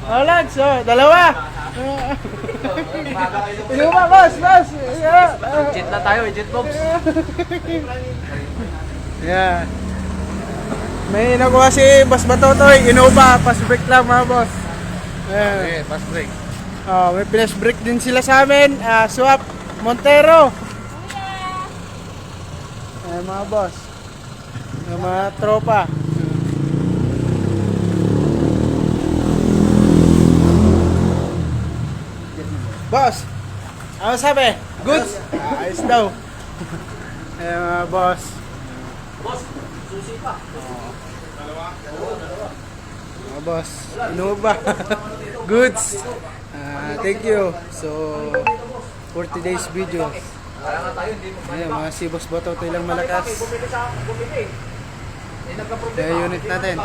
Oh, Lance, oh, dalawa. Inuman, boss. Jet na tayo, jet bombs. Yeah. May nakuha si Boss Batotoy, Innova, pass break lang mga boss. Okay, pass break. Oh, may flash break din sila sa amin. Swap Montero. Mga boss. Mga tropa. Boss, ano sabi? Goods? Ayos daw. Mga boss. Boss, susi pa. Mga boss, Innova. Goods. Thank you. So, 40 days video. Ayan, mga si Boss Batotoy lang malakas. Kaya unit natin.